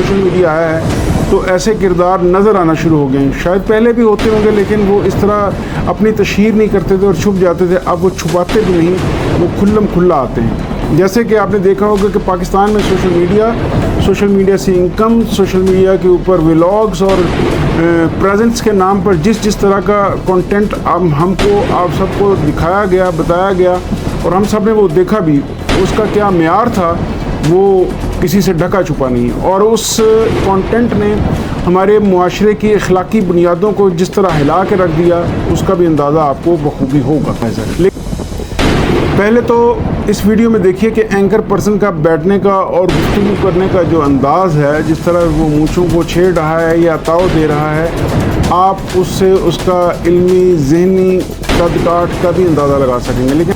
Social media آیا ہے تو ایسے کردار نظر آنا شروع ہو گئے ہیں. شاید پہلے بھی ہوتے ہوں گے لیکن وہ اس طرح اپنی تشہیر نہیں کرتے تھے اور چھپ جاتے تھے. اب وہ چھپاتے بھی نہیں, وہ کھلم کھلا آتے ہیں. جیسے کہ آپ نے دیکھا ہوگا کہ پاکستان میں سوشل میڈیا سے انکم, سوشل میڈیا کے اوپر ولاگز اور پریزنٹس کے نام پر جس طرح کا کنٹینٹ ہم کو آپ سب کو دکھایا گیا, بتایا گیا اور ہم سب نے وہ دیکھا بھی, اس کا کیا معیار تھا وہ کسی سے ڈھکا چھپا نہیں. اور اس کنٹینٹ نے ہمارے معاشرے کی اخلاقی بنیادوں کو جس طرح ہلا کے رکھ دیا اس کا بھی اندازہ آپ کو بخوبی ہوگا. پہلے تو اس ویڈیو میں دیکھیے کہ اینکر پرسن کا بیٹھنے کا اور گفتگو کرنے کا جو انداز ہے, جس طرح وہ مونچھوں کو چھیڑ رہا ہے یا تاؤ دے رہا ہے, آپ اس سے اس کا علمی ذہنی قد کاٹ کا بھی اندازہ لگا سکیں گے. لیکن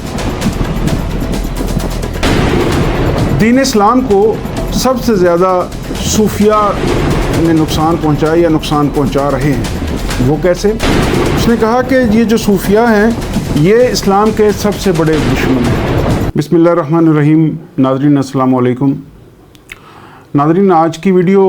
دین اسلام کو سب سے زیادہ صوفیہ نے نقصان پہنچایا یا نقصان پہنچا رہے ہیں. وہ کیسے؟ اس نے کہا کہ یہ جو صوفیہ ہیں یہ اسلام کے سب سے بڑے دشمن ہیں. بسم اللہ الرحمن الرحیم. ناظرین السلام علیکم. ناظرین, آج کی ویڈیو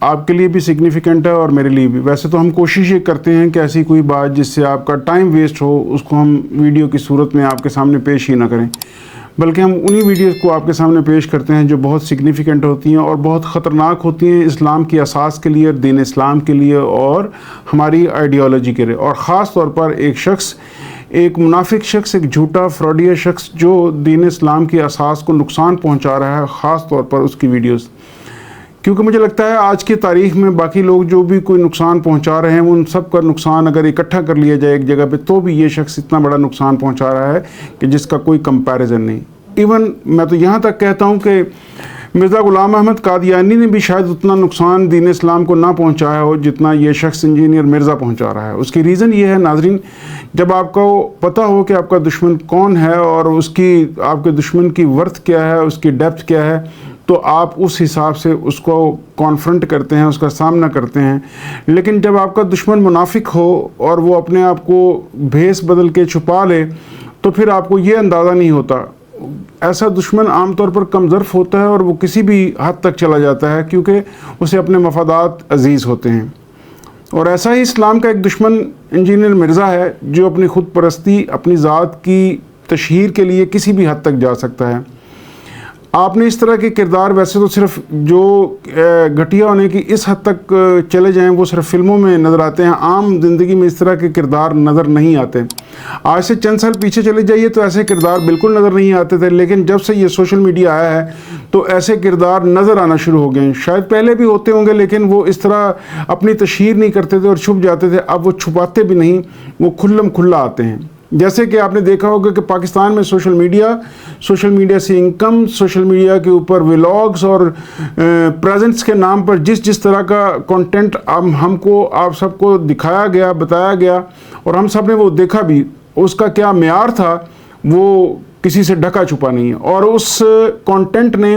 آپ کے لیے بھی سگنیفیکنٹ ہے اور میرے لیے بھی. ویسے تو ہم کوشش یہ کرتے ہیں کہ ایسی کوئی بات جس سے آپ کا ٹائم ویسٹ ہو اس کو ہم ویڈیو کی صورت میں آپ کے سامنے پیش ہی نہ کریں, بلکہ ہم انہی ویڈیوز کو آپ کے سامنے پیش کرتے ہیں جو بہت سگنیفیکنٹ ہوتی ہیں اور بہت خطرناک ہوتی ہیں اسلام کی اساس کے لیے, دین اسلام کے لیے اور ہماری آئیڈیالوجی کے لیے. اور خاص طور پر ایک منافق شخص, ایک جھوٹا فراڈیا شخص جو دین اسلام کی اساس کو نقصان پہنچا رہا ہے, خاص طور پر اس کی ویڈیوز. کیونکہ مجھے لگتا ہے آج کی تاریخ میں باقی لوگ جو بھی کوئی نقصان پہنچا رہے ہیں ان سب کا نقصان اگر اکٹھا کر لیا جائے ایک جگہ پہ تو بھی یہ شخص اتنا بڑا نقصان پہنچا رہا ہے کہ جس کا کوئی کمپیریزن نہیں. ایون میں تو یہاں تک کہتا ہوں کہ مرزا غلام احمد قادیانی نے بھی شاید اتنا نقصان دین اسلام کو نہ پہنچایا ہو جتنا یہ شخص انجینئر مرزا پہنچا رہا ہے. اس کی ریزن یہ ہے ناظرین, جب آپ کو پتہ ہو کہ آپ کا دشمن کون ہے اور آپ کے دشمن کی ورتھ کیا ہے, اس کی ڈیپتھ کیا ہے, تو آپ اس حساب سے اس کو کانفرنٹ کرتے ہیں, اس کا سامنا کرتے ہیں. لیکن جب آپ کا دشمن منافق ہو اور وہ اپنے آپ کو بھیس بدل کے چھپا لے تو پھر آپ کو یہ اندازہ نہیں ہوتا. ایسا دشمن عام طور پر کم ظرف ہوتا ہے اور وہ کسی بھی حد تک چلا جاتا ہے کیونکہ اسے اپنے مفادات عزیز ہوتے ہیں. اور ایسا ہی اسلام کا ایک دشمن انجینئر مرزا ہے جو اپنی خود پرستی, اپنی ذات کی تشہیر کے لیے کسی بھی حد تک جا سکتا ہے. آپ نے اس طرح کے کردار ویسے تو صرف جو گھٹیا ہونے کی اس حد تک چلے جائیں وہ صرف فلموں میں نظر آتے ہیں, عام زندگی میں اس طرح کے کردار نظر نہیں آتے. آج سے چند سال پیچھے چلے جائیے تو ایسے کردار بالکل نظر نہیں آتے تھے, لیکن جب سے یہ سوشل میڈیا آیا ہے تو ایسے کردار نظر آنا شروع ہو گئے ہیں. شاید پہلے بھی ہوتے ہوں گے لیکن وہ اس طرح اپنی تشہیر نہیں کرتے تھے اور چھپ جاتے تھے. اب وہ چھپاتے بھی نہیں, وہ کھلم کھلا آتے ہیں. جیسے کہ آپ نے دیکھا ہوگا کہ پاکستان میں سوشل میڈیا سے انکم, سوشل میڈیا کے اوپر ولاگز اور پریزنٹس کے نام پر جس طرح کا کنٹینٹ ہم کو آپ سب کو دکھایا گیا, بتایا گیا اور ہم سب نے وہ دیکھا بھی, اس کا کیا معیار تھا وہ کسی سے ڈھکا چھپا نہیں ہے. اور اس کنٹینٹ نے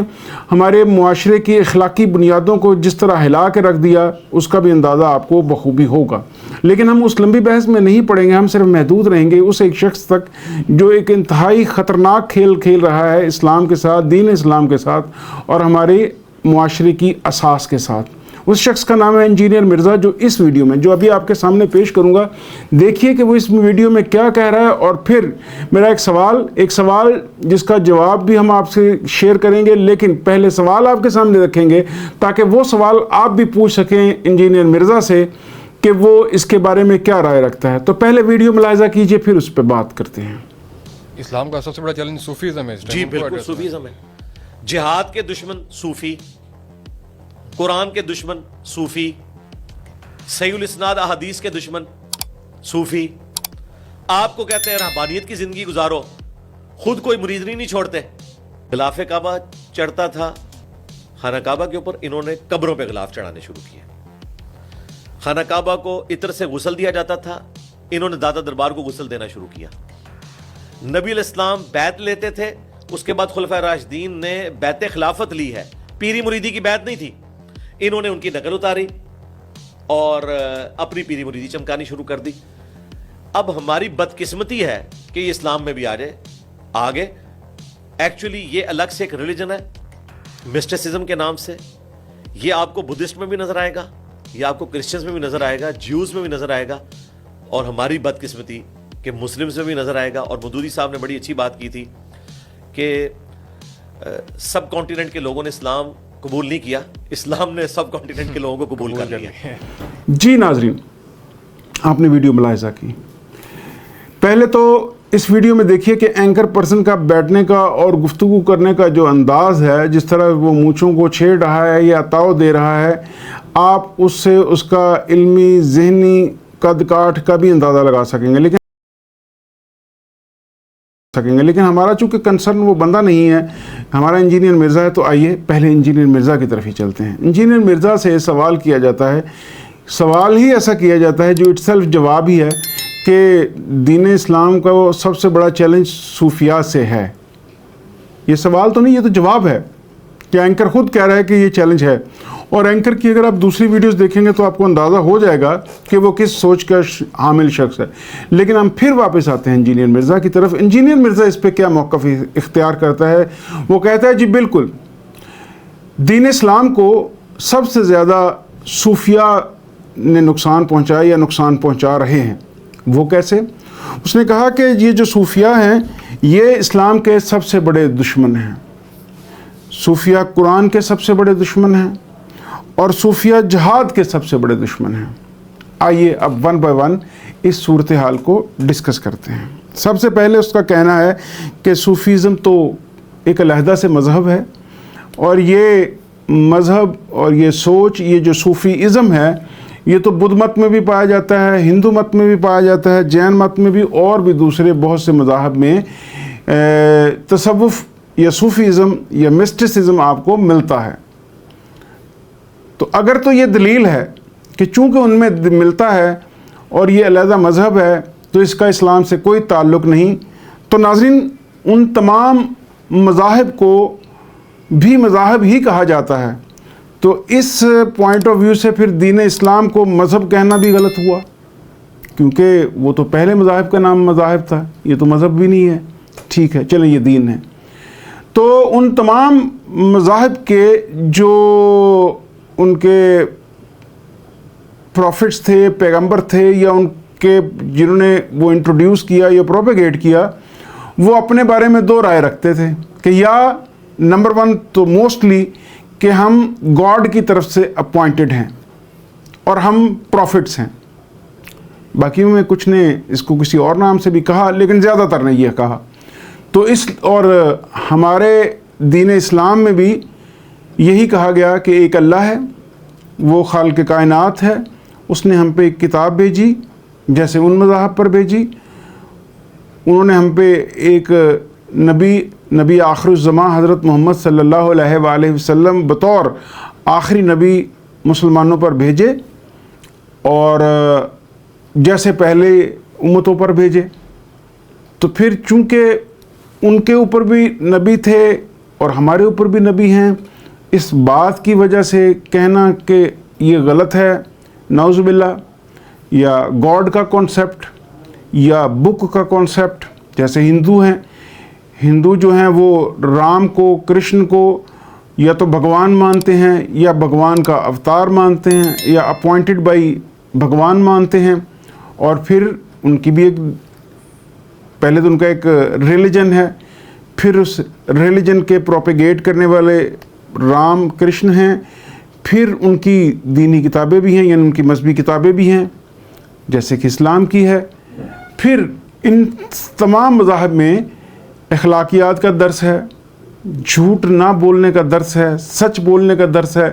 ہمارے معاشرے کی اخلاقی بنیادوں کو جس طرح ہلا کے رکھ دیا اس کا بھی اندازہ آپ کو بخوبی ہوگا. لیکن ہم اس لمبی بحث میں نہیں پڑیں گے, ہم صرف محدود رہیں گے اس ایک شخص تک جو ایک انتہائی خطرناک کھیل کھیل رہا ہے اسلام کے ساتھ, دین اسلام کے ساتھ اور ہمارے معاشرے کی اساس کے ساتھ. اس شخص کا نام ہے انجینئر مرزا, جو اس ویڈیو میں جو ابھی آپ کے سامنے پیش کروں گا دیکھیے کہ وہ اس ویڈیو میں کیا کہہ رہا ہے. اور پھر میرا ایک سوال جس کا جواب بھی ہم آپ سے شیئر کریں گے, لیکن پہلے سوال آپ کے سامنے رکھیں گے تاکہ وہ سوال آپ بھی پوچھ سکیں انجینئر مرزا سے کہ وہ اس کے بارے میں کیا رائے رکھتا ہے. تو پہلے ویڈیو ملاحظہ کیجئے پھر اس پہ بات کرتے ہیں. اسلام کا سب سے بڑا چیلنج صوفیزم ہے. جی بالکل صوفیزم ہے. جہاد کے دشمن صوفی, قرآن کے دشمن صوفی, صحیح الاسناد احادیث کے دشمن صوفی. آپ کو کہتے ہیں رہبانیت کی زندگی گزارو, خود کوئی مرید نہیں چھوڑتے. غلاف کعبہ چڑھتا تھا خانہ کعبہ کے اوپر, انہوں نے قبروں پہ غلاف چڑھانے شروع کیے. خانہ کعبہ کو عطر سے غسل دیا جاتا تھا, انہوں نے دادا دربار کو غسل دینا شروع کیا. نبی علیہ السلام بیعت لیتے تھے, اس کے بعد خلفائے راشدین نے بیعت خلافت لی ہے, پیری مریدی کی بیعت نہیں تھی. انہوں نے ان کی نقل اتاری اور اپنی پیری مریدی چمکانی شروع کر دی. اب ہماری بدقسمتی ہے کہ یہ اسلام میں بھی آ جائے آگے. ایکچولی یہ الگ سے ایک ریلیجن ہے مسٹسزم کے نام سے. یہ آپ کو بدھسٹ میں بھی نظر آئے گا, یہ آپ کو کرسچنز میں بھی نظر آئے گا, جیوز میں بھی نظر آئے گا, اور ہماری بدقسمتی کہ مسلمز میں بھی نظر آئے گا. اور مودودی صاحب نے بڑی اچھی بات کی تھی کہ سب کانٹیننٹ کے لوگوں نے اسلام قبول نہیں کیا, اسلام نے سب کانٹیننٹ کے لوگوں کو قبول کر لیا. جی ناظرین, آپ نے ویڈیو ملاحظہ کی. پہلے تو اس ویڈیو میں دیکھیے کہ اینکر پرسن کا بیٹھنے کا اور گفتگو کرنے کا جو انداز ہے, جس طرح وہ مونچھوں کو چھیڑ رہا ہے یا تاؤ دے رہا ہے, آپ اس سے اس کا علمی ذہنی قد کاٹ کا بھی اندازہ لگا سکیں گے. لیکن ہمارا چونکہ کنسرن وہ بندہ نہیں ہے, ہمارا انجینئر مرزا ہے, تو آئیے پہلے انجینئر مرزا کی طرف ہی چلتے ہیں. انجینئر مرزا سے سوال کیا جاتا ہے, سوال ہی ایسا کیا جاتا ہے جو اٹ سیلف جواب ہی ہے کہ دین اسلام کا وہ سب سے بڑا چیلنج صوفیاء سے ہے. یہ سوال تو نہیں, یہ تو جواب ہے کہ اینکر خود کہہ رہا ہے کہ یہ چیلنج ہے. اور اینکر کی اگر آپ دوسری ویڈیوز دیکھیں گے تو آپ کو اندازہ ہو جائے گا کہ وہ کس سوچ کا حامل شخص ہے. لیکن ہم پھر واپس آتے ہیں انجینئر مرزا کی طرف. انجینئر مرزا اس پہ کیا موقف اختیار کرتا ہے؟ وہ کہتا ہے جی بالکل, دین اسلام کو سب سے زیادہ صوفیاء نے نقصان پہنچایا یا نقصان پہنچا رہے ہیں. وہ کیسے؟ اس نے کہا کہ یہ جو صوفیاء ہیں یہ اسلام کے سب سے بڑے دشمن ہیں. صوفیاء قرآن کے سب سے بڑے دشمن ہیں اور صوفیاء جہاد کے سب سے بڑے دشمن ہیں. آئیے اب ون بائی ون اس صورتحال کو ڈسکس کرتے ہیں. سب سے پہلے اس کا کہنا ہے کہ صوفیزم تو ایک علیحدہ سے مذہب ہے, اور یہ مذہب اور یہ سوچ, یہ جو صوفیزم ہے, یہ تو بدھ مت میں بھی پایا جاتا ہے, ہندو مت میں بھی پایا جاتا ہے, جین مت میں بھی, اور بھی دوسرے بہت سے مذاہب میں تصوف یا صوفیزم یا مسٹسزم آپ کو ملتا ہے. تو اگر تو یہ دلیل ہے کہ چونکہ ان میں ملتا ہے اور یہ علیحدہ مذہب ہے تو اس کا اسلام سے کوئی تعلق نہیں, تو ناظرین ان تمام مذاہب کو بھی مذاہب ہی کہا جاتا ہے. تو اس پوائنٹ آف ویو سے پھر دین اسلام کو مذہب کہنا بھی غلط ہوا, کیونکہ وہ تو پہلے مذاہب کا نام مذاہب تھا, یہ تو مذہب بھی نہیں ہے. ٹھیک ہے, چلیں یہ دین ہے. تو ان تمام مذاہب کے جو ان کے پروفٹس تھے, پیغمبر تھے, یا ان کے جنہوں نے وہ انٹروڈیوس کیا یا پروپیگیٹ کیا, وہ اپنے بارے میں دو رائے رکھتے تھے کہ یا نمبر ون تو موسٹلی کہ ہم گاڈ کی طرف سے اپوائنٹڈ ہیں اور ہم پروفٹس ہیں. باقیوں میں کچھ نے اس کو کسی اور نام سے بھی کہا, لیکن زیادہ تر نے یہ کہا. تو اور ہمارے دین اسلام میں بھی یہی کہا گیا کہ ایک اللہ ہے, وہ خالق کائنات ہے, اس نے ہم پہ ایک کتاب بھیجی جیسے ان مذاہب پر بھیجی. انہوں نے ہم پہ ایک نبی آخر الزماں حضرت محمد صلی اللہ علیہ وآلہ وسلم بطور آخری نبی مسلمانوں پر بھیجے, اور جیسے پہلے امتوں پر بھیجے. تو پھر چونکہ ان کے اوپر بھی نبی تھے اور ہمارے اوپر بھی نبی ہیں, اس بات کی وجہ سے کہنا کہ یہ غلط ہے, نعوذ باللہ, یا گاڈ کا کانسیپٹ یا بک کا کانسیپٹ, جیسے ہندو ہیں, ہندو جو ہیں وہ رام کو, کرشن کو یا تو بھگوان مانتے ہیں یا بھگوان کا اوتار مانتے ہیں یا اپوائنٹڈ بائی بھگوان مانتے ہیں. اور پھر ان کی بھی ایک, پہلے تو ان کا ایک ریلیجن ہے, پھر اس ریلیجن کے پروپیگیٹ کرنے والے رام کرشن ہیں, پھر ان کی دینی کتابیں بھی ہیں, یعنی ان کی مذہبی کتابیں بھی ہیں جیسے کہ اسلام کی ہے. پھر ان تمام مذاہب میں اخلاقیات کا درس ہے, جھوٹ نہ بولنے کا درس ہے, سچ بولنے کا درس ہے,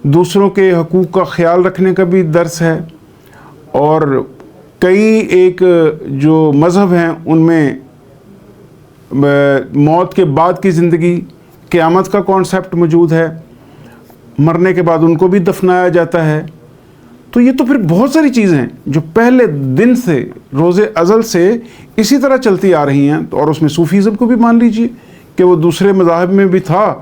دوسروں کے حقوق کا خیال رکھنے کا بھی درس ہے. اور کئی ایک جو مذہب ہیں ان میں موت کے بعد کی زندگی, قیامت کا کانسیپٹ موجود ہے, مرنے کے بعد ان کو بھی دفنایا جاتا ہے. تو یہ تو پھر بہت ساری چیزیں ہیں جو پہلے دن سے, روز ازل سے اسی طرح چلتی آ رہی ہیں. اور اس میں صوفیزم کو بھی مان لیجئے کہ وہ دوسرے مذاہب میں بھی تھا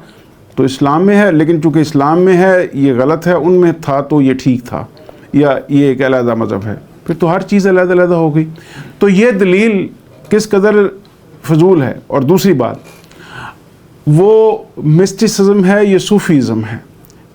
تو اسلام میں ہے, لیکن چونکہ اسلام میں ہے یہ غلط ہے, ان میں تھا تو یہ ٹھیک تھا, یا یہ ایک علیحدہ مذہب ہے. پھر تو ہر چیز علیحدہ علیحدہ ہو گئی. تو یہ دلیل کس قدر فضول ہے. اور دوسری بات, وہ مسٹسزم ہے, یہ صوفیزم ہے.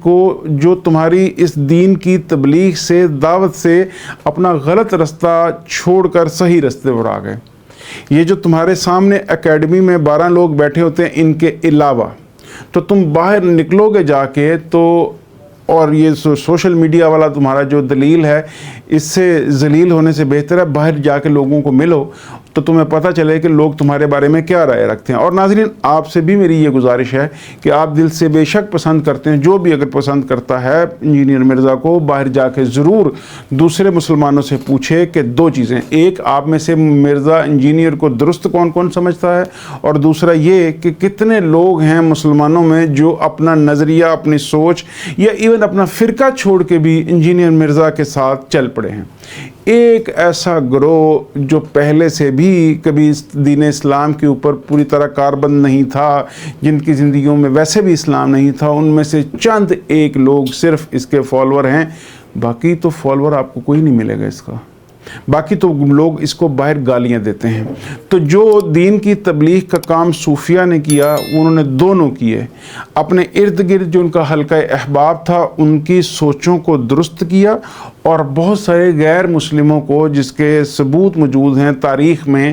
کو جو تمہاری اس دین کی تبلیغ سے دعوت سے اپنا غلط رستہ چھوڑ کر صحیح رستے پر آ گئے. یہ جو تمہارے سامنے اکیڈمی میں 12 لوگ بیٹھے ہوتے ہیں ان کے علاوہ تو تم باہر نکلو گے جا کے تو، اور یہ سوشل میڈیا والا تمہارا جو دلیل ہے اس سے ذلیل ہونے سے بہتر ہے باہر جا کے لوگوں کو ملو تو تمہیں پتہ چلے کہ لوگ تمہارے بارے میں کیا رائے رکھتے ہیں. اور ناظرین آپ سے بھی میری یہ گزارش ہے کہ آپ دل سے بے شک پسند کرتے ہیں، جو بھی اگر پسند کرتا ہے انجینئر مرزا کو، باہر جا کے ضرور دوسرے مسلمانوں سے پوچھے کہ 2 چیزیں، ایک آپ میں سے مرزا انجینئر کو درست کون کون سمجھتا ہے، اور دوسرا یہ کہ کتنے لوگ ہیں مسلمانوں میں جو اپنا نظریہ، اپنی سوچ یا ایون اپنا فرقہ چھوڑ کے بھی انجینئر مرزا کے ساتھ چل پڑے ہیں. ایک ایسا گروہ جو پہلے سے بھی کبھی دین اسلام کے اوپر پوری طرح کاربند نہیں تھا، جن کی زندگیوں میں ویسے بھی اسلام نہیں تھا، ان میں سے چند ایک لوگ صرف اس کے فالوور ہیں، باقی تو فالوور آپ کو کوئی نہیں ملے گا اس کا، باقی تو لوگ اس کو باہر گالیاں دیتے ہیں. تو جو دین کی تبلیغ کا کام صوفیہ نے کیا انہوں نے دونوں کیے، اپنے ارد گرد جو ان کا حلقہ احباب تھا ان کی سوچوں کو درست کیا، اور بہت سارے غیر مسلموں کو جس کے ثبوت موجود ہیں تاریخ میں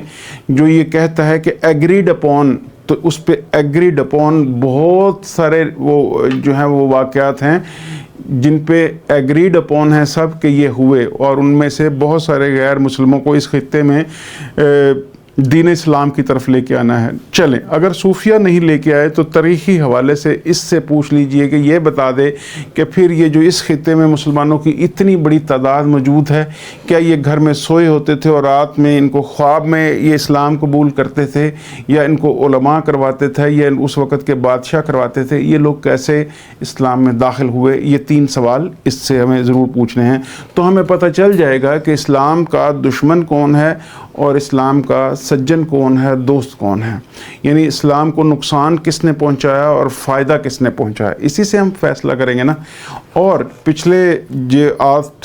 جو یہ کہتا ہے کہ ایگریڈ اپون، تو اس پہ ایگریڈ اپون بہت سارے وہ جو ہیں وہ واقعات ہیں جن پہ ایگریڈ اپون ہیں سب کہ یہ ہوئے، اور ان میں سے بہت سارے غیر مسلموں کو اس خطے میں دین اسلام کی طرف لے کے آنا ہے. چلیں اگر صوفیہ نہیں لے کے آئے تو تاریخی حوالے سے اس سے پوچھ لیجئے کہ یہ بتا دے کہ پھر یہ جو اس خطے میں مسلمانوں کی اتنی بڑی تعداد موجود ہے، کیا یہ گھر میں سوئے ہوتے تھے اور رات میں ان کو خواب میں یہ اسلام قبول کرتے تھے، یا ان کو علماء کرواتے تھے، یا اس وقت کے بادشاہ کرواتے تھے؟ یہ لوگ کیسے اسلام میں داخل ہوئے؟ یہ 3 سوال اس سے ہمیں ضرور پوچھنے ہیں، تو ہمیں پتہ چل جائے گا کہ اسلام کا دشمن کون ہے اور اسلام کا سجن کون ہے، دوست کون ہے، یعنی اسلام کو نقصان کس نے پہنچایا اور فائدہ کس نے پہنچایا. اسی سے ہم فیصلہ کریں گے نا. اور پچھلے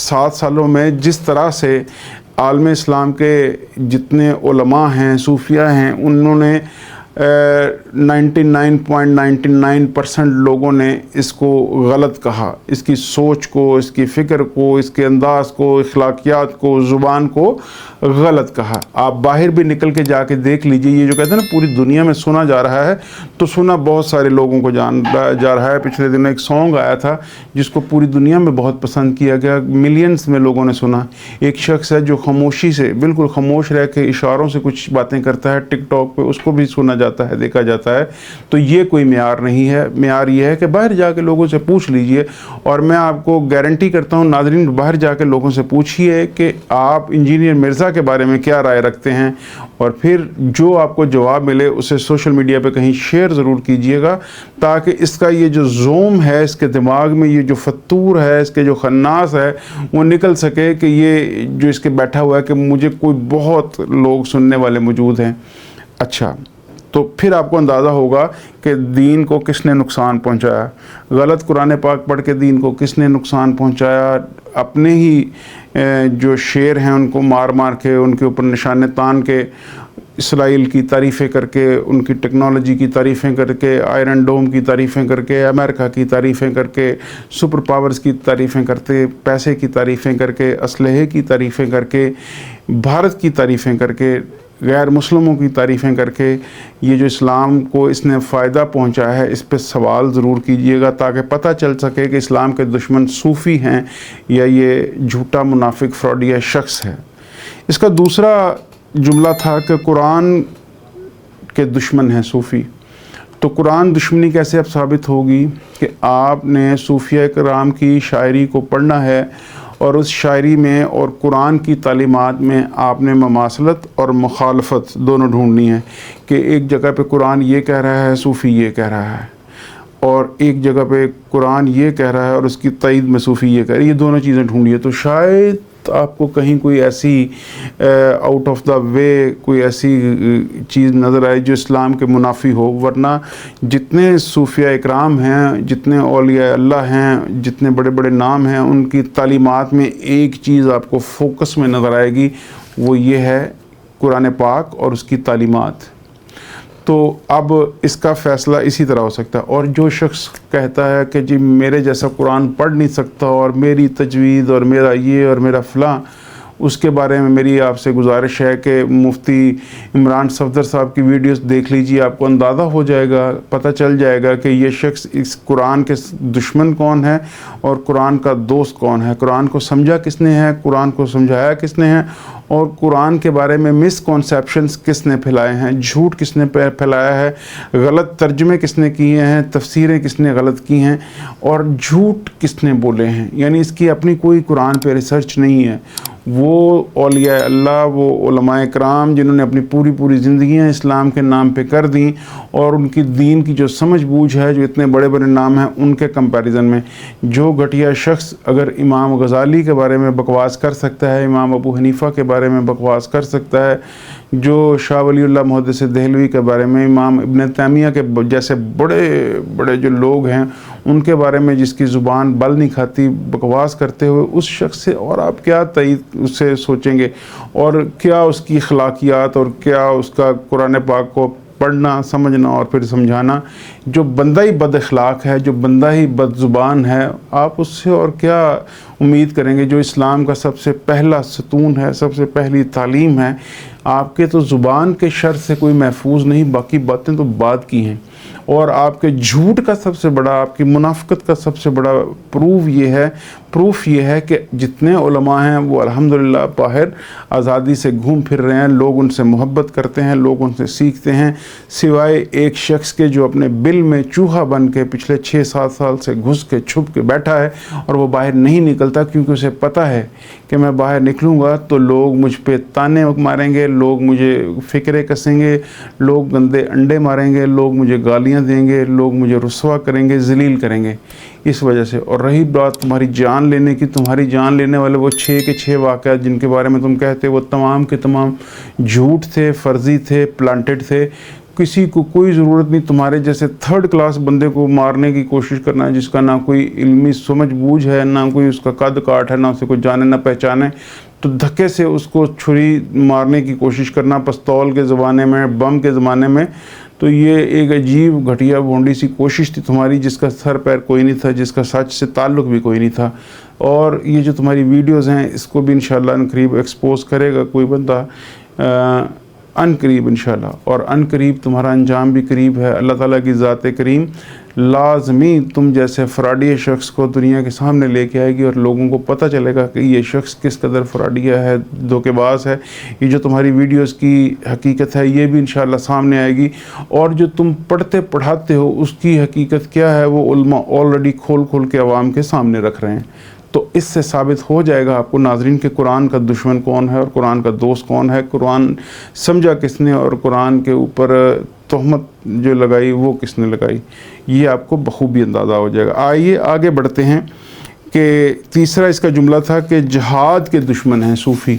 7 سالوں میں جس طرح سے عالم اسلام کے جتنے علماء ہیں، صوفیہ ہیں، انہوں نے 99.99% لوگوں نے اس کو غلط کہا، اس کی سوچ کو، اس کی فکر کو، اس کے انداز کو، اخلاقیات کو، زبان کو غلط کہا. آپ باہر بھی نکل کے جا کے دیکھ لیجئے، یہ جو کہتے ہیں نا پوری دنیا میں سنا جا رہا ہے، تو سنا بہت سارے لوگوں کو جا رہا ہے. پچھلے دنوں ایک سانگ آیا تھا جس کو پوری دنیا میں بہت پسند کیا گیا، ملینز میں لوگوں نے سنا. ایک شخص ہے جو خاموشی سے، بالکل خاموش رہ کے اشاروں سے کچھ باتیں کرتا ہے ٹک ٹاک پہ، اس کو بھی سنا جاتا ہے، دیکھا جاتا ہے. تو یہ کوئی معیار نہیں ہے. معیار یہ ہے کہ باہر جا کے لوگوں سے پوچھ لیجئے، اور میں آپ کو گارنٹی کرتا ہوں ناظرین، باہر جا کے لوگوں سے پوچھئے کہ آپ انجینئر مرزا کے بارے میں کیا رائے رکھتے ہیں، اور پھر جو آپ کو جواب ملے اسے سوشل میڈیا پہ کہیں شیئر ضرور کیجئے گا، تاکہ اس کا یہ جو زوم ہے اس کے دماغ میں، یہ جو فتور ہے، اس کے جو خناس ہے، وہ نکل سکے کہ یہ جو اس کے بیٹھا ہوا ہے کہ مجھے کوئی بہت لوگ سننے والے موجود ہیں. اچھا، تو پھر آپ کو اندازہ ہوگا کہ دین کو کس نے نقصان پہنچایا، غلط قرآن پاک پڑھ کے دین کو کس نے نقصان پہنچایا، اپنے ہی جو شیر ہیں ان کو مار مار کے، ان کے اوپر نشانے تان کے، اسرائیل کی تعریفیں کر کے، ان کی ٹیکنالوجی کی تعریفیں کر کے، آئرن ڈوم کی تعریفیں کر کے، امریکہ کی تعریفیں کر کے، سپر پاورز کی تعریفیں کرتے، پیسے کی تعریفیں کر کے، اسلحے کی تعریفیں کر کے، بھارت کی تعریفیں کر کے، غیر مسلموں کی تعریفیں کر کے، یہ جو اسلام کو اس نے فائدہ پہنچایا ہے اس پہ سوال ضرور کیجئے گا، تاکہ پتہ چل سکے کہ اسلام کے دشمن صوفی ہیں یا یہ جھوٹا منافق فراڈیا شخص ہے. اس کا دوسرا جملہ تھا کہ قرآن کے دشمن ہیں صوفی. تو قرآن دشمنی کیسے اب ثابت ہوگی کہ آپ نے صوفیہ کرام کی شاعری کو پڑھنا ہے، اور اس شاعری میں اور قرآن کی تعلیمات میں آپ نے مماثلت اور مخالفت دونوں ڈھونڈنی ہے، کہ ایک جگہ پہ قرآن یہ کہہ رہا ہے، صوفی یہ کہہ رہا ہے، اور ایک جگہ پہ قرآن یہ کہہ رہا ہے اور اس کی تائید میں صوفی یہ کہہ رہا ہے. یہ دونوں چیزیں ڈھونڈیے تو شاید آپ کو کہیں کوئی ایسی آؤٹ آف دا وے کوئی ایسی چیز نظر آئے جو اسلام کے منافی ہو. ورنہ جتنے صوفیہ اکرام ہیں، جتنے اولیاء اللہ ہیں، جتنے بڑے بڑے نام ہیں، ان کی تعلیمات میں ایک چیز آپ کو فوکس میں نظر آئے گی، وہ یہ ہے قرآن پاک اور اس کی تعلیمات. تو اب اس کا فیصلہ اسی طرح ہو سکتا ہے. اور جو شخص کہتا ہے کہ جی میرے جیسا قرآن پڑھ نہیں سکتا اور میری تجوید اور میرا یہ اور میرا فلاں، اس کے بارے میں میری آپ سے گزارش ہے کہ مفتی عمران صفدر صاحب کی ویڈیوز دیکھ لیجیے. آپ کو اندازہ ہو جائے گا، پتہ چل جائے گا کہ یہ شخص اس قرآن کے دشمن کون ہے اور قرآن کا دوست کون ہے. قرآن کو سمجھا کس نے ہے، قرآن کو سمجھایا کس نے ہے، اور قرآن کے بارے میں مس کانسیپشنز کس نے پھیلائے ہیں، جھوٹ کس نے پھیلایا ہے، غلط ترجمے کس نے کیے ہیں، تفسیریں کس نے غلط کی ہیں، اور جھوٹ کس نے بولے ہیں. یعنی اس کی اپنی کوئی قرآن پہ ریسرچ نہیں ہے. وہ اولیاء اللہ، وہ علماء کرام جنہوں نے اپنی پوری زندگیاں اسلام کے نام پہ کر دیں، اور ان کی دین کی جو سمجھ بوجھ ہے، جو اتنے بڑے بڑے نام ہیں، ان کے کمپیریزن میں جو گھٹیا شخص اگر امام غزالی کے بارے میں بکواس کر سکتا ہے، امام ابو حنیفہ کے بارے میں بکواس کر سکتا ہے، جو شاہ ولی اللہ محدث دہلوی کے بارے میں، امام ابن تیمیہ کے جیسے بڑے جو لوگ ہیں ان کے بارے میں جس کی زبان بل نہیں کھاتی بکواس کرتے ہوئے، اس شخص سے اور آپ کیا تائید اس سے سوچیں گے، اور کیا اس کی اخلاقیات اور کیا اس کا قرآن پاک کو پڑھنا، سمجھنا اور پھر سمجھانا. جو بندہ ہی بد اخلاق ہے، جو بندہ ہی بد زبان ہے، آپ اس سے اور کیا امید کریں گے. جو اسلام کا سب سے پہلا ستون ہے، سب سے پہلی تعلیم ہے، آپ کے تو زبان کے شر سے کوئی محفوظ نہیں، باقی باتیں تو بعد کی ہیں. اور آپ کے جھوٹ کا سب سے بڑا، آپ کی منافقت کا سب سے بڑا پروف یہ ہے کہ جتنے علماء ہیں وہ الحمدللہ باہر آزادی سے گھوم پھر رہے ہیں، لوگ ان سے محبت کرتے ہیں، لوگ ان سے سیکھتے ہیں، سوائے ایک شخص کے جو اپنے بل میں چوہا بن کے پچھلے 6-7 سال سے گھس کے چھپ کے بیٹھا ہے اور وہ باہر نہیں نکلتا، کیونکہ اسے پتہ ہے کہ میں باہر نکلوں گا تو لوگ مجھ پہ تانے ماریں گے، لوگ مجھے فکرے کسیں گے، لوگ گندے انڈے ماریں گے، لوگ مجھے گالیاں دیں گے، لوگ مجھے رسوا کریں گے، ذلیل کریں گے. اس وجہ سے. اور رہی بات تمہاری جان لینے کی، تمہاری جان لینے والے وہ 6 کے 6 واقعات جن کے بارے میں تم کہتے وہ تمام کے تمام جھوٹ تھے، فرضی تھے، پلانٹڈ تھے. کسی کو کوئی ضرورت نہیں تمہارے جیسے 3rd کلاس بندے کو مارنے کی کوشش کرنا جس کا نہ کوئی علمی سمجھ بوجھ ہے، نہ کوئی اس کا قد کاٹ ہے، نہ اسے کوئی جانے نہ پہچانے، تو دھکے سے اس کو چھری مارنے کی کوشش کرنا پستول کے زمانے میں، بم کے زمانے میں. تو یہ ایک عجیب گھٹیا بھونڈی سی کوشش تھی تمہاری، جس کا سر پیر کوئی نہیں تھا، جس کا سچ سے تعلق بھی کوئی نہیں تھا. اور یہ جو تمہاری ویڈیوز ہیں اس کو بھی انشاءاللہ ان قریب ایکسپوز کرے گا کوئی بندہ ان قریب انشاءاللہ. اور ان قریب تمہارا انجام بھی قریب ہے. اللہ تعالیٰ کی ذات کریم لازمی تم جیسے فراڈی شخص کو دنیا کے سامنے لے کے آئے گی، اور لوگوں کو پتہ چلے گا کہ یہ شخص کس قدر فراڈیا ہے، دھوکے باز ہے. یہ جو تمہاری ویڈیوز کی حقیقت ہے یہ بھی انشاءاللہ سامنے آئے گی، اور جو تم پڑھتے پڑھاتے ہو اس کی حقیقت کیا ہے وہ علماء آلریڈی کھول کے عوام کے سامنے رکھ رہے ہیں. تو اس سے ثابت ہو جائے گا آپ کو ناظرین کہ قرآن کا دشمن کون ہے اور قرآن کا دوست کون ہے، قرآن سمجھا کس نے اور قرآن کے اوپر تہمت جو لگائی وہ کس نے لگائی. یہ آپ کو بخوبی اندازہ ہو جائے گا. آئیے آگے بڑھتے ہیں کہ تیسرا اس کا جملہ تھا کہ جہاد کے دشمن ہیں صوفی.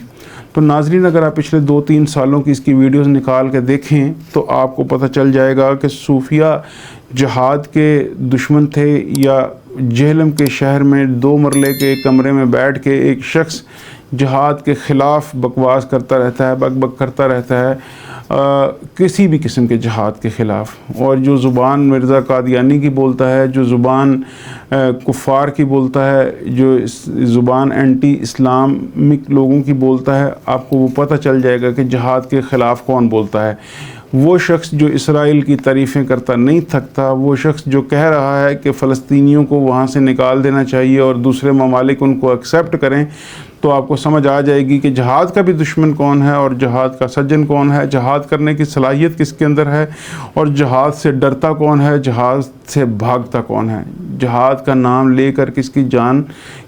تو ناظرین اگر آپ پچھلے 2-3 سالوں کی اس کی ویڈیوز نکال کے دیکھیں تو آپ کو پتہ چل جائے گا کہ صوفیہ جہاد کے دشمن تھے، یا جہلم کے شہر میں 2 مرلے کے کمرے میں بیٹھ کے ایک شخص جہاد کے خلاف بکواس کرتا رہتا ہے، بک کرتا رہتا ہے کسی بھی قسم کے جہاد کے خلاف. اور جو زبان مرزا قادیانی کی بولتا ہے، جو زبان کفار کی بولتا ہے، جو زبان اینٹی اسلامک لوگوں کی بولتا ہے، آپ کو وہ پتہ چل جائے گا کہ جہاد کے خلاف کون بولتا ہے. وہ شخص جو اسرائیل کی تعریفیں کرتا نہیں تھکتا، وہ شخص جو کہہ رہا ہے کہ فلسطینیوں کو وہاں سے نکال دینا چاہیے اور دوسرے ممالک ان کو ایکسیپٹ کریں، تو آپ کو سمجھ آ جائے گی کہ جہاد کا بھی دشمن کون ہے اور جہاد کا سجن کون ہے، جہاد کرنے کی صلاحیت کس کے اندر ہے، اور جہاد سے ڈرتا کون ہے، جہاد سے بھاگتا کون ہے، جہاد کا نام لے کر کس کی جان،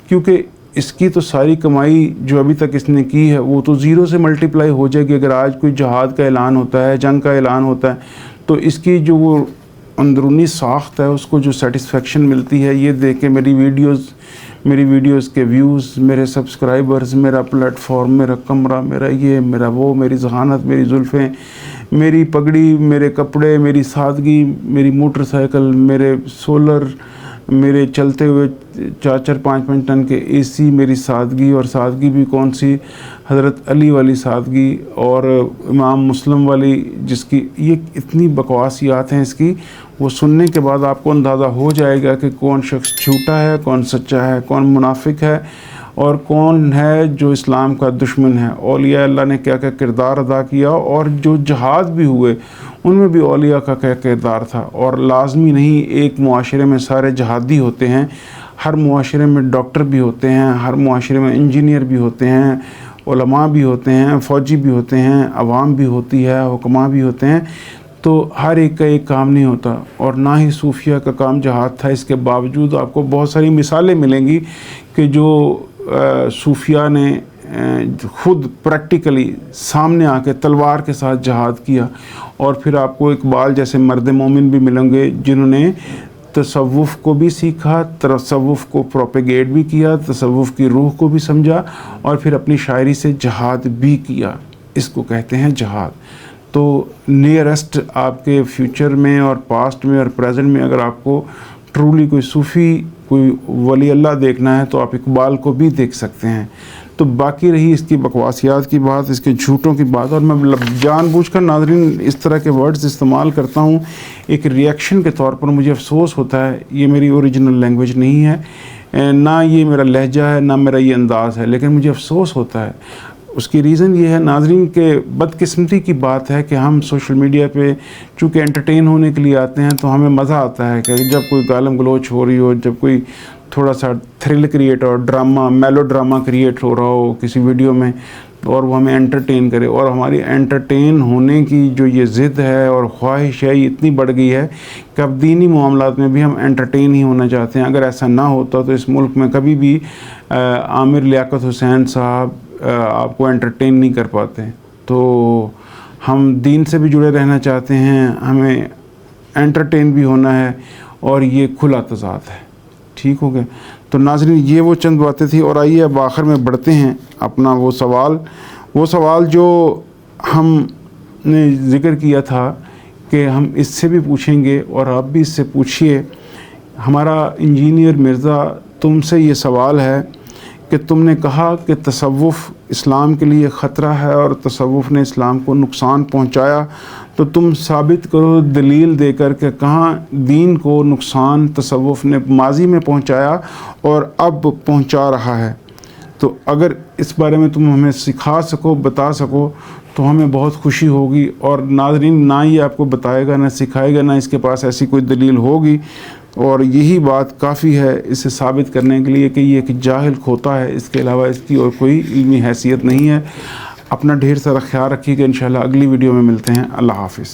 کیونکہ اس کی تو ساری کمائی جو ابھی تک اس نے کی ہے وہ تو 0 سے ملٹیپلائی ہو جائے گی. اگر آج کوئی جہاد کا اعلان ہوتا ہے، جنگ کا اعلان ہوتا ہے، تو اس کی جو وہ اندرونی ساخت ہے اس کو جو سیٹسفیکشن ملتی ہے یہ دیکھ کے میری ویڈیوز کے ویوز، میرے سبسکرائبرز، میرا پلیٹ فارم، میرا کمرہ، میرا یہ، میرا وہ، میری ذہانت، میری زلفیں، میری پگڑی، میرے کپڑے، میری سادگی، میری موٹر سائیکل، میرے سولر، میرے چلتے ہوئے 4-5 ٹن کے اے سی، میری سادگی، اور سادگی بھی کون سی، حضرت علی والی سادگی، اور امام مسلم والی، جس کی یہ اتنی بکواسیات ہیں اس کی، وہ سننے کے بعد آپ کو اندازہ ہو جائے گا کہ کون شخص جھوٹا ہے، کون سچا ہے، کون منافق ہے، اور کون ہے جو اسلام کا دشمن ہے۔ اولیاء اللہ نے کیا کیا کردار ادا کیا، اور جو جہاد بھی ہوئے ان میں بھی اولیاء کا کیا کردار تھا۔ اور لازمی نہیں ایک معاشرے میں سارے جہادی ہوتے ہیں، ہر معاشرے میں ڈاکٹر بھی ہوتے ہیں، ہر معاشرے میں انجینئر بھی ہوتے ہیں، علماء بھی ہوتے ہیں، فوجی بھی ہوتے ہیں، عوام بھی ہوتی ہے، حکماء بھی ہوتے ہیں۔ تو ہر ایک کا ایک کام نہیں ہوتا، اور نہ ہی صوفیہ کا کام جہاد تھا۔ اس کے باوجود آپ کو بہت ساری مثالیں ملیں گی کہ جو صوفیہ نے خود پریکٹیکلی سامنے آ کے تلوار کے ساتھ جہاد کیا۔ اور پھر آپ کو اقبال جیسے مرد مومن بھی ملیں گے جنہوں نے تصوف کو بھی سیکھا، تصوف کو پروپیگیٹ بھی کیا، تصوف کی روح کو بھی سمجھا، اور پھر اپنی شاعری سے جہاد بھی کیا۔ اس کو کہتے ہیں جہاد۔ تو نیئرسٹ آپ کے فیوچر میں اور پاسٹ میں اور پریزنٹ میں اگر آپ کو ٹرولی کوئی صوفی، کوئی ولی اللہ دیکھنا ہے تو آپ اقبال کو بھی دیکھ سکتے ہیں۔ تو باقی رہی اس کی بکواسیات کی بات، اس کے جھوٹوں کی بات، اور میں جان بوجھ کر ناظرین اس طرح کے ورڈز استعمال کرتا ہوں ایک ریئیکشن کے طور پر۔ مجھے افسوس ہوتا ہے، یہ میری اوریجنل لینگویج نہیں ہے، نہ یہ میرا لہجہ ہے، نہ میرا یہ انداز ہے، لیکن مجھے افسوس ہوتا ہے۔ اس کی ریزن یہ ہے ناظرین کہ بدقسمتی کی بات ہے کہ ہم سوشل میڈیا پہ چونکہ انٹرٹین ہونے کے لیے آتے ہیں تو ہمیں مزہ آتا ہے کہ جب کوئی گالم گلوچ ہو رہی ہو، جب کوئی تھوڑا سا تھرل کریٹ اور ڈرامہ، میلو ڈرامہ کریٹ ہو رہا ہو کسی ویڈیو میں، اور وہ ہمیں انٹرٹین کرے، اور ہماری انٹرٹین ہونے کی جو یہ ضد ہے اور خواہش ہے یہ اتنی بڑھ گئی ہے کہ اب دینی معاملات میں بھی ہم انٹرٹین ہی ہونا چاہتے ہیں۔ اگر ایسا نہ ہوتا تو اس ملک میں کبھی بھی عامر لیاقت حسین صاحب آپ کو انٹرٹین نہیں کر پاتے۔ تو ہم دین سے بھی جڑے رہنا چاہتے ہیں، ہمیں انٹرٹین بھی ہونا ہے، اور یہ کھلا تضاد ہے۔ ٹھیک ہو گیا؟ تو ناظرین یہ وہ چند باتیں تھیں، اور آئیے اب آخر میں بڑھتے ہیں اپنا وہ سوال جو ہم نے ذکر کیا تھا کہ ہم اس سے بھی پوچھیں گے، اور آپ بھی اس سے پوچھیے۔ ہمارا انجینئر مرزا تم سے یہ سوال ہے کہ تم نے کہا کہ تصوف اسلام کے لیے خطرہ ہے اور تصوف نے اسلام کو نقصان پہنچایا، تو تم ثابت کرو دلیل دے کر کہ کہاں دین کو نقصان تصوف نے ماضی میں پہنچایا اور اب پہنچا رہا ہے۔ تو اگر اس بارے میں تم ہمیں سکھا سکو، بتا سکو، تو ہمیں بہت خوشی ہوگی۔ اور ناظرین نہ یہ آپ کو بتائے گا، نہ سکھائے گا، نہ اس کے پاس ایسی کوئی دلیل ہوگی، اور یہی بات کافی ہے اسے ثابت کرنے کے لیے کہ یہ ایک جاہل کھوتا ہے، اس کے علاوہ اس کی اور کوئی علمی حیثیت نہیں ہے۔ اپنا ڈھیر سارا خیال رکھیے گا، انشاءاللہ اگلی ویڈیو میں ملتے ہیں۔ اللہ حافظ۔